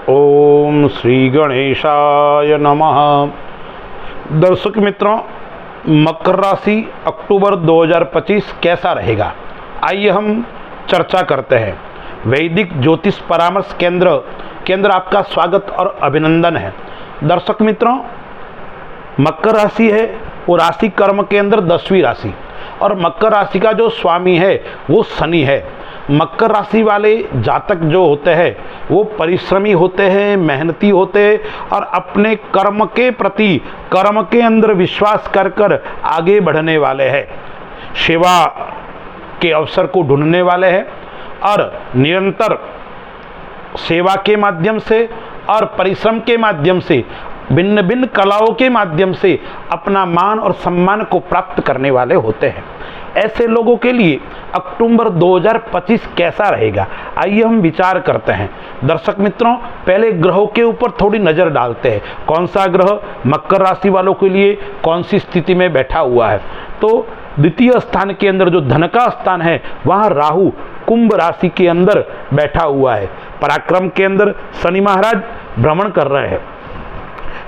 ओम श्री गणेशाय नमः। दर्शक मित्रों, मकर राशि अक्टूबर 2025 कैसा रहेगा, आइए हम चर्चा करते हैं। वैदिक ज्योतिष परामर्श केंद्र के अंदर आपका स्वागत और अभिनंदन है। दर्शक मित्रों, मकर राशि है वो राशि कर्म के अंदर 10वीं राशि, और मकर राशि का जो स्वामी है वो शनि है। मकर राशि वाले जातक जो होते हैं वो परिश्रमी होते हैं, मेहनती होते हैं और अपने कर्म के प्रति कर्म के अंदर विश्वास कर कर आगे बढ़ने वाले हैं। सेवा के अवसर को ढूंढने वाले हैं और निरंतर सेवा के माध्यम से और परिश्रम के माध्यम से, भिन्न भिन्न कलाओं के माध्यम से अपना मान और सम्मान को प्राप्त करने वाले होते हैं। ऐसे लोगों के लिए अक्टूबर 2025 कैसा रहेगा, आइए हम विचार करते हैं। दर्शक मित्रों, पहले ग्रहों के ऊपर थोड़ी नज़र डालते हैं। कौन सा ग्रह मकर राशि वालों के लिए कौन सी स्थिति में बैठा हुआ है। तो द्वितीय स्थान के अंदर जो धन का स्थान है वहाँ राहु कुंभ राशि के अंदर बैठा हुआ है। पराक्रम के अंदर शनि महाराज भ्रमण कर रहे हैं।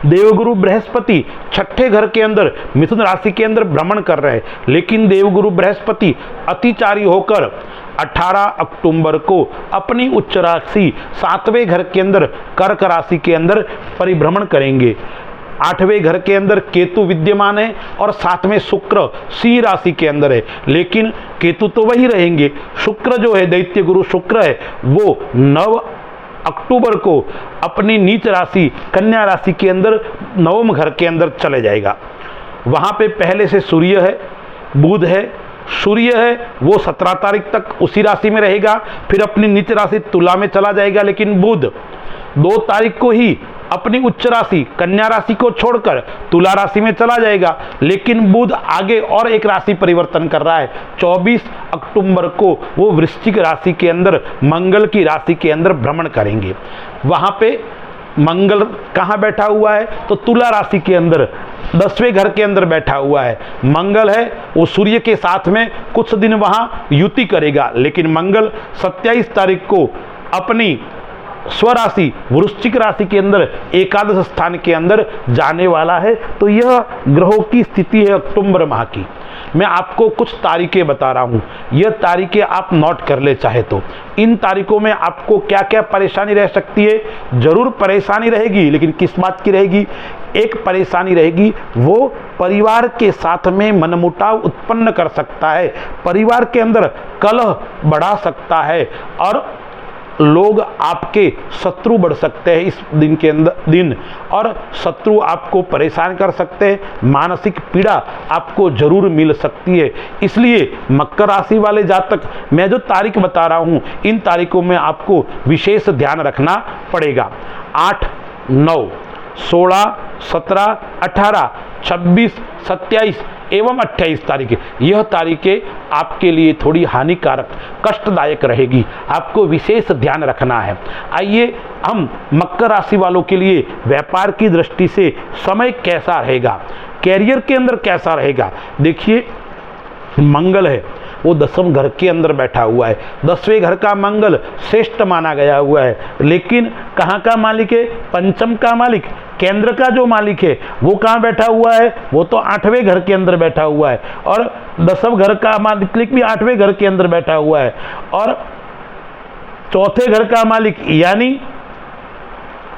देवगुरु बृहस्पति छठे घर के अंदर मिथुन राशि के अंदर भ्रमण कर रहे हैं, लेकिन देवगुरु बृहस्पति अतिचारी होकर 18 अक्टूबर को अपनी उच्च राशि 7वें घर के अंदर कर्क राशि के अंदर परिभ्रमण करेंगे। 8वें घर के अंदर केतु विद्यमान है और 7वें शुक्र सिंह राशि के अंदर है, लेकिन केतु तो वही रहेंगे। शुक्र जो है, दैत्य गुरु शुक्र है, वो 9 अक्टूबर को अपनी नीच राशि कन्या राशि के अंदर 9वें घर के अंदर चले जाएगा। वहाँ पे पहले से सूर्य है, बुध है। सूर्य है वो 17 तारीख तक उसी राशि में रहेगा, फिर अपनी नीच राशि तुला में चला जाएगा, लेकिन बुध 2 तारीख को ही अपनी उच्च राशि कन्या राशि को छोड़कर तुला राशि में चला जाएगा, लेकिन बुध आगे और एक राशि परिवर्तन कर रहा है। 24 अक्टूबर को वो वृश्चिक राशि के अंदर मंगल की राशि के अंदर भ्रमण करेंगे। वहाँ पे मंगल कहाँ बैठा हुआ है, तो तुला राशि के अंदर 10वें घर के अंदर बैठा हुआ है। मंगल है वो सूर्य के साथ में कुछ दिन वहाँ युति करेगा, लेकिन मंगल 27 तारीख को अपनी स्वराशि वृश्चिक राशि के अंदर एकादश स्थान के अंदर जाने वाला है। तो यह ग्रहों की स्थिति है अक्टूबर माह की। मैं आपको कुछ तारीखें बता रहा हूँ, यह तारीखें आप नोट कर ले चाहे तो। इन तारीखों में आपको क्या क्या परेशानी रह सकती है, जरूर परेशानी रहेगी, लेकिन किस बात की रहेगी। एक परेशानी रहेगी वो परिवार के साथ में मनमुटाव उत्पन्न कर सकता है, परिवार के अंदर कलह बढ़ा सकता है और लोग आपके शत्रु बढ़ सकते हैं इस दिन के अंदर और शत्रु आपको परेशान कर सकते हैं। मानसिक पीड़ा आपको जरूर मिल सकती है। इसलिए मकर राशि वाले जातक, मैं जो तारीख बता रहा हूं, इन तारीखों में आपको विशेष ध्यान रखना पड़ेगा। 8, 9, 16, 17, 18, 26, 27 एवं 28 तारीख, यह तारीखें आपके लिए थोड़ी हानिकारक कष्टदायक रहेगी, आपको विशेष ध्यान रखना है। आइए हम मकर राशि वालों के लिए व्यापार की दृष्टि से समय कैसा रहेगा, कैरियर के अंदर कैसा रहेगा। देखिए, मंगल है वो 10वें घर के अंदर बैठा हुआ है। 10वें घर का मंगल श्रेष्ठ माना गया हुआ है, लेकिन कहाँ का मालिक है, पंचम का मालिक, केंद्र का जो मालिक है वो कहाँ बैठा हुआ है, वो तो 8वें घर के अंदर बैठा हुआ है। और 10वें घर का मालिक भी 8वें घर के अंदर बैठा हुआ है। और चौथे घर का मालिक, यानी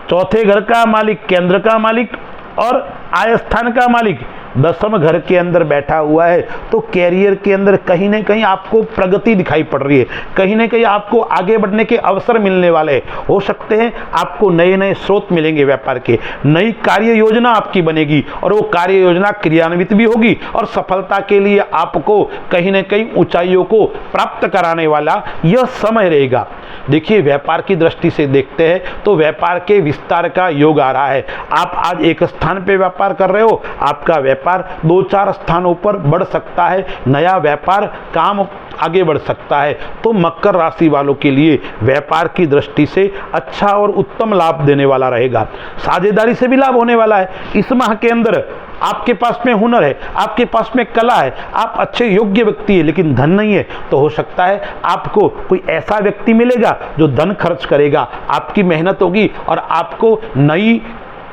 चौथे घर का मालिक, केंद्र का मालिक और आय स्थान का मालिक 10वें घर के अंदर बैठा हुआ है। तो कैरियर के अंदर कहीं ना कहीं आपको प्रगति दिखाई पड़ रही है, कहीं ना कहीं आपको आगे बढ़ने के अवसर मिलने वाले हो सकते हैं। आपको नए नए स्रोत मिलेंगे व्यापार के, नई कार्य योजना आपकी बनेगी और वो कार्य योजना क्रियान्वित भी होगी और सफलता के लिए आपको कहीं ना कहीं ऊंचाइयों को प्राप्त कराने वाला यह समय रहेगा। देखिए, व्यापार की दृष्टि से देखते हैं तो व्यापार के विस्तार का योग आ रहा है। आप आज एक स्थान पे व्यापार कर रहे हो, आपका व्यापार 2-4 स्थानों पर बढ़ सकता है, नया व्यापार काम आगे बढ़ सकता है। तो मकर राशि वालों के लिए व्यापार की दृष्टि से अच्छा और उत्तम लाभ देने वाला रहेगा। साझेदारी से भी लाभ होने वाला है। इस माह के अंदर आपके पास में हुनर है, आपके पास में कला है, आप अच्छे योग्य व्यक्ति है, लेकिन धन नहीं है, तो हो सकता है आपको कोई ऐसा व्यक्ति मिलेगा जो धन खर्च करेगा, आपकी मेहनत होगी और आपको नई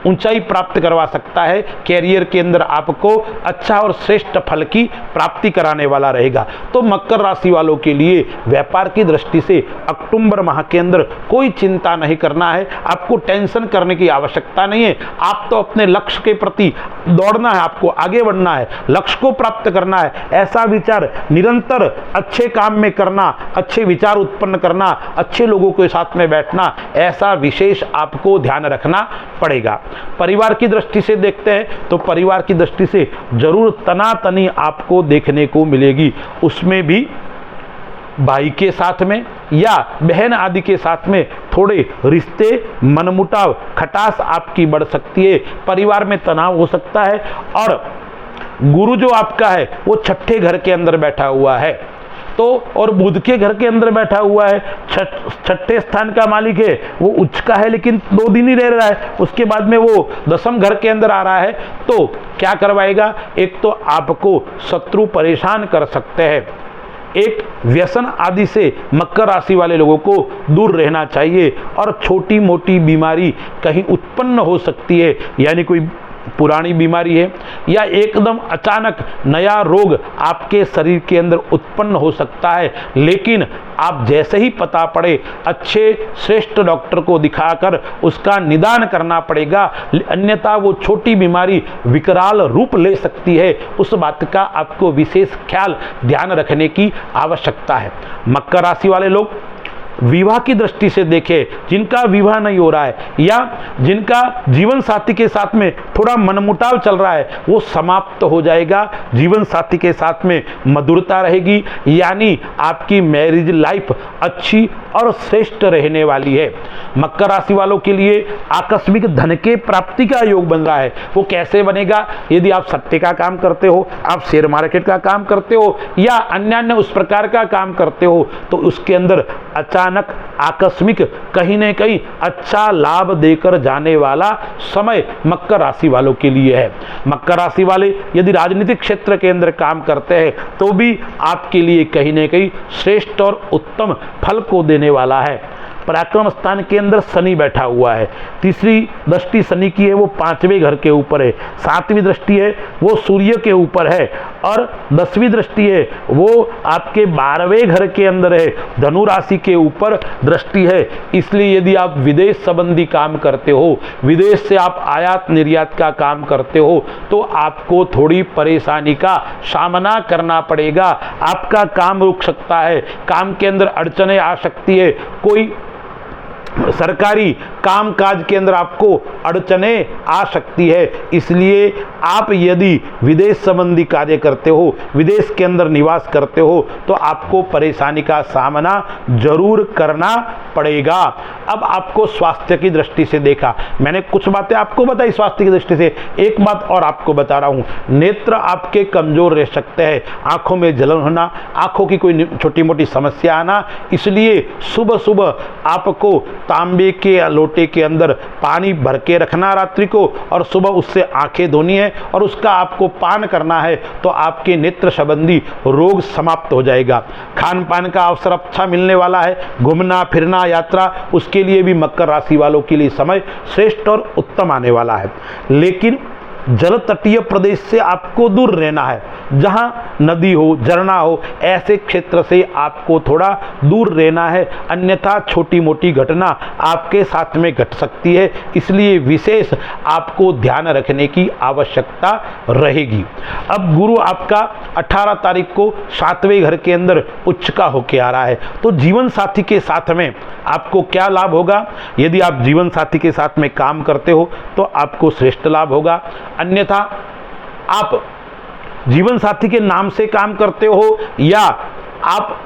ऊंचाई प्राप्त करवा सकता है, कैरियर के अंदर आपको अच्छा और श्रेष्ठ फल की प्राप्ति कराने वाला रहेगा। तो मकर राशि वालों के लिए व्यापार की दृष्टि से अक्टूबर माह के अंदर कोई चिंता नहीं करना है, आपको टेंशन करने की आवश्यकता नहीं है। आप तो अपने लक्ष्य के प्रति दौड़ना है, आपको आगे बढ़ना है, लक्ष्य को प्राप्त करना है, ऐसा विचार निरंतर अच्छे काम में करना, अच्छे विचार उत्पन्न करना, अच्छे लोगों के साथ में बैठना, ऐसा विशेष आपको ध्यान रखना पड़ेगा। परिवार की दृष्टि से देखते हैं तो परिवार की दृष्टि से जरूर तनातनी आपको देखने को मिलेगी, उसमें भी भाई के साथ में या बहन आदि के साथ में थोड़े रिश्ते मनमुटाव खटास आपकी बढ़ सकती है, परिवार में तनाव हो सकता है। और गुरु जो आपका है वो छठे घर के अंदर बैठा हुआ है, तो और बुध के घर के अंदर बैठा हुआ है, छठे स्थान का मालिक है, वो उच्च का है लेकिन 2 दिन ही रह रहा है, उसके बाद में वो दसम घर के अंदर आ रहा है। तो क्या करवाएगा, एक तो आपको शत्रु परेशान कर सकते हैं, एक व्यसन आदि से मकर राशि वाले लोगों को दूर रहना चाहिए। और छोटी मोटी बीमारी कहीं उत्पन्न हो सकती है, यानी कोई पुरानी बीमारी है या एकदम अचानक नया रोग आपके शरीर के अंदर उत्पन्न हो सकता है, लेकिन आप जैसे ही पता पड़े अच्छे श्रेष्ठ डॉक्टर को दिखाकर उसका निदान करना पड़ेगा, अन्यथा वो छोटी बीमारी विकराल रूप ले सकती है। उस बात का आपको विशेष ख्याल ध्यान रखने की आवश्यकता है। मकर राशि वाले लोग विवाह की दृष्टि से देखें, जिनका विवाह नहीं हो रहा है या जिनका जीवन साथी के साथ में थोड़ा मनमुटाव चल रहा है, वो समाप्त हो जाएगा, जीवन साथी के साथ में मधुरता रहेगी, यानी आपकी मैरिज लाइफ अच्छी और श्रेष्ठ रहने वाली है। मकर राशि वालों के लिए आकस्मिक धन के प्राप्ति का योग बन रहा है। वो कैसे बनेगा, यदि आप सट्टे का काम करते हो, आप शेयर मार्केट का काम करते हो या अन्य उस प्रकार का काम करते हो, तो उसके अंदर अचानक आकस्मिक कहीं न कहीं अच्छा लाभ देकर जाने वाला समय मकर राशि वालों के लिए है। मकर राशि वाले यदि राजनीतिक क्षेत्र के अंदर काम करते हैं तो भी आपके लिए कहीं न कहीं श्रेष्ठ और उत्तम फल को देने वाला है। पराक्रम स्थान के अंदर शनि बैठा हुआ है, तीसरी दृष्टि शनि की है वो 5वें घर के ऊपर है, 7वीं दृष्टि है वो सूर्य के ऊपर है और 10वीं दृष्टि है वो आपके 12वें घर के अंदर है, धनु राशि के ऊपर दृष्टि है। इसलिए यदि आप विदेश संबंधी काम करते हो, विदेश से आप आयात निर्यात का काम करते हो, तो आपको थोड़ी परेशानी का सामना करना पड़ेगा। आपका काम रुक सकता है, काम के अंदर अड़चने आ सकती है, कोई सरकारी कामकाज के अंदर आपको अड़चने आ सकती है। इसलिए आप यदि विदेश संबंधी कार्य करते हो, विदेश के अंदर निवास करते हो, तो आपको परेशानी का सामना जरूर करना पड़ेगा। अब आपको स्वास्थ्य की दृष्टि से देखा, मैंने कुछ बातें आपको बताई स्वास्थ्य की दृष्टि से, एक बात और आपको बता रहा हूं, नेत्र आपके कमजोर रह सकते हैं, आंखों में जलन होना, आंखों की कोई छोटी मोटी समस्या आना। इसलिए सुबह सुबह आपको तांबे के लोटे के अंदर पानी भर के रखना रात्रि को, और सुबह उससे आंखें धोनी है और उसका आपको पान करना है, तो आपके नेत्र संबंधी रोग समाप्त हो जाएगा। खान पान का अवसर अच्छा मिलने वाला है, घूमना फिरना यात्रा, उसके लिए भी मकर राशि वालों के लिए समय श्रेष्ठ और उत्तम आने वाला है। लेकिन जल तटीय प्रदेश से आपको दूर रहना है, जहां नदी हो झरना हो ऐसे क्षेत्र से आपको थोड़ा दूर रहना है, अन्यथा छोटी मोटी घटना आपके साथ में घट सकती है। इसलिए विशेष आपको ध्यान रखने की आवश्यकता रहेगी। अब गुरु आपका 18 तारीख को 7वें घर के अंदर उच्च का होके आ रहा है, तो जीवन साथी के साथ में आपको क्या लाभ होगा, यदि आप जीवन साथी के साथ में काम करते हो तो आपको श्रेष्ठ लाभ होगा, अन्यथा आप जीवन साथी के नाम से काम करते हो या आप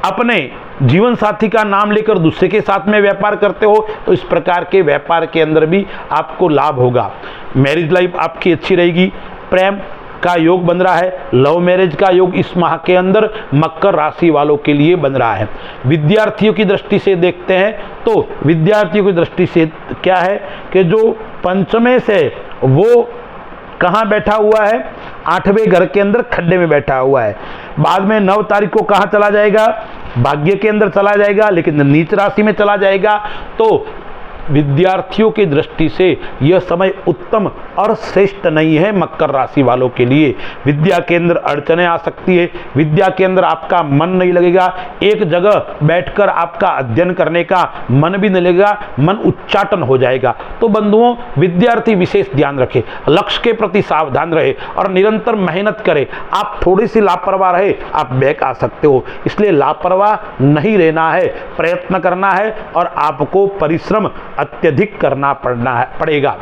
अपने जीवन साथी का नाम लेकर दूसरे के साथ में व्यापार करते हो, तो इस प्रकार के व्यापार के अंदर भी आपको लाभ होगा। मैरिज लाइफ आपकी अच्छी रहेगी, प्रेम का योग बन रहा है, लव मैरिज का योग इस माह के अंदर मकर राशि वालों के लिए बन रहा है। विद्यार्थियों की दृष्टि से देखते हैं तो विद्यार्थियों की दृष्टि से क्या है कि जो पंचमे से वो कहाँ बैठा हुआ है? 8वें घर के अंदर खड्डे में बैठा हुआ है। बाद में 9 तारीख को कहाँ चला जाएगा? भाग्य के अंदर चला जाएगा, लेकिन नीच राशि में चला जाएगा। तो विद्यार्थियों की दृष्टि से यह समय उत्तम और श्रेष्ठ नहीं है मकर राशि वालों के लिए। विद्या के अंदर अड़चनें आ सकती है, विद्या के अंदर आपका मन नहीं लगेगा, एक जगह बैठकर आपका अध्ययन करने का मन भी नहीं लगेगा, मन उच्चाटन हो जाएगा। तो बंधुओं, विद्यार्थी विशेष ध्यान रखें, लक्ष्य के प्रति सावधान रहे और निरंतर मेहनत करें। आप थोड़ी सी लापरवाह रहे, आप बैक आ सकते हो, इसलिए लापरवाह नहीं रहना है, प्रयत्न करना है और आपको परिश्रम अत्यधिक करना पड़ेगा।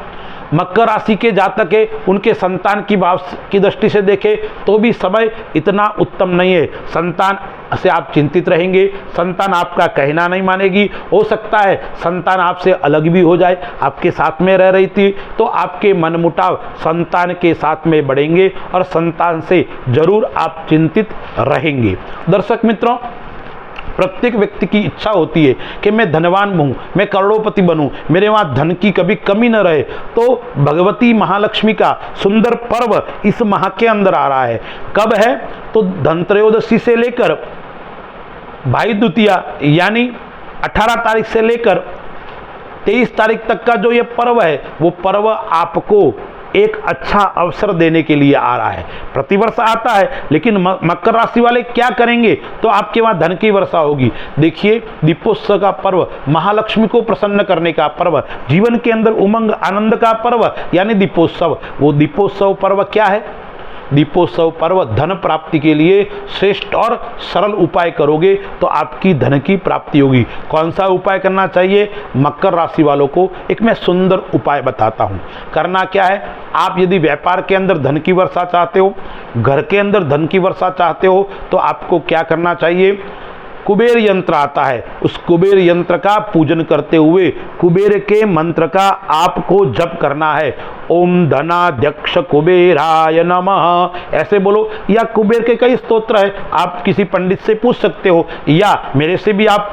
मकर राशि के जातक है, उनके संतान की भाव की दृष्टि से देखें तो भी समय इतना उत्तम नहीं है। संतान से आप चिंतित रहेंगे, संतान आपका कहना नहीं मानेगी, हो सकता है संतान आपसे अलग भी हो जाए, आपके साथ में रह रही थी तो आपके मनमुटाव संतान के साथ में बढ़ेंगे और संतान से जरूर आप चिंतित रहेंगे। दर्शक मित्रों, प्रत्येक व्यक्ति की इच्छा होती है कि मैं धनवान हूँ, मैं करोड़पति बनूं, मेरे वहाँ धन की कभी कमी न रहे। तो भगवती महालक्ष्मी का सुंदर पर्व इस माह के अंदर आ रहा है। कब है? तो धनत्रयोदशी से लेकर भाई द्वितीया यानी 18 तारीख से लेकर 23 तारीख तक का जो ये पर्व है, वो पर्व आपको एक अच्छा अवसर देने के लिए आ रहा है। प्रतिवर्ष आता है, लेकिन मकर राशि वाले क्या करेंगे? तो आपके वहां धन की वर्षा होगी। देखिए, दीपोत्सव का पर्व, महालक्ष्मी को प्रसन्न करने का पर्व, जीवन के अंदर उमंग आनंद का पर्व यानी दीपोत्सव। वो दीपोत्सव पर्व क्या है? दीपोत्सव पर्व धन प्राप्ति के लिए श्रेष्ठ और सरल उपाय करोगे तो आपकी धन की प्राप्ति होगी। कौन सा उपाय करना चाहिए? मकर राशि वालों को एक मैं सुंदर उपाय बताता हूँ। करना क्या है? आप यदि व्यापार के अंदर धन की वर्षा चाहते हो, घर के अंदर धन की वर्षा चाहते हो, तो आपको क्या करना चाहिए? कुबेर यंत्र आता है, उस कुबेर यंत्र का पूजन करते हुए कुबेर के मंत्र का आपको जप करना है। ओम धनाध्यक्ष कुबेराय नमः ऐसे बोलो, या कुबेर के कई स्तोत्र है, आप किसी पंडित से पूछ सकते हो या मेरे से भी आप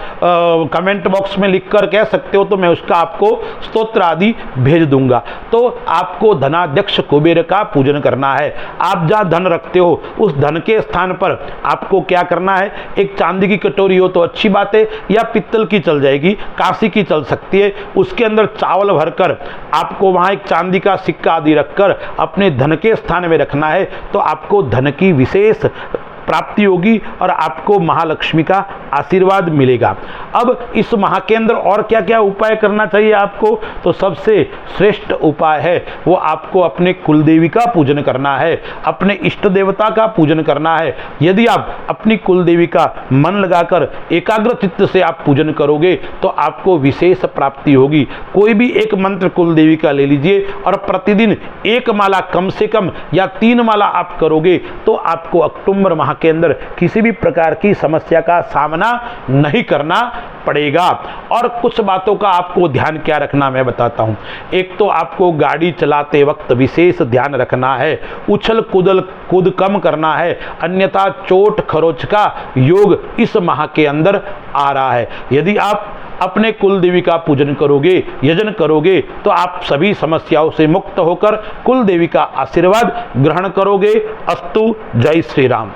कमेंट बॉक्स में लिखकर कह सकते हो, तो मैं उसका आपको स्तोत्र आदि भेज दूंगा। तो आपको धनाध्यक्ष कुबेर का पूजन करना है। आप जहाँ धन रखते हो उस धन के स्थान पर आपको क्या करना है? एक चांदी की कटोरी हो तो अच्छी बात है, या पित्तल की चल जाएगी, कांसी की चल सकती है, उसके अंदर चावल भरकर आपको वहां एक चांदी का सिक्का आदि रखकर अपने धन के स्थान में रखना है। तो आपको धन की विशेष प्राप्ति होगी और आपको महालक्ष्मी का आशीर्वाद मिलेगा। अब इस माह के अंदर और क्या क्या उपाय करना चाहिए आपको? तो सबसे श्रेष्ठ उपाय है वो आपको अपने कुलदेवी का पूजन करना है, अपने इष्ट देवता का पूजन करना है। यदि आप अपनी कुलदेवी का मन लगाकर एकाग्र चित्त से आप पूजन करोगे तो आपको विशेष प्राप्ति होगी। कोई भी एक मंत्र कुलदेवी का ले लीजिए और प्रतिदिन एक माला कम से कम या 3 माला आप करोगे तो आपको अक्टूबर माह के अंदर किसी भी प्रकार की समस्या का सामना नहीं करना पड़ेगा। और कुछ बातों का आपको ध्यान क्या रखना मैं बताता हूं। एक तो आपको गाड़ी चलाते वक्त विशेष ध्यान रखना है, उछल कूद कम करना है, अन्यथा चोट खरोच का योग इस माह के अंदर आ रहा है। यदि आप अपने कुलदेवी का पूजन करोगे, यजन करोगे, तो आप सभी समस्याओं से मुक्त होकर कुलदेवी का आशीर्वाद ग्रहण करोगे। अस्तु। जय श्री राम।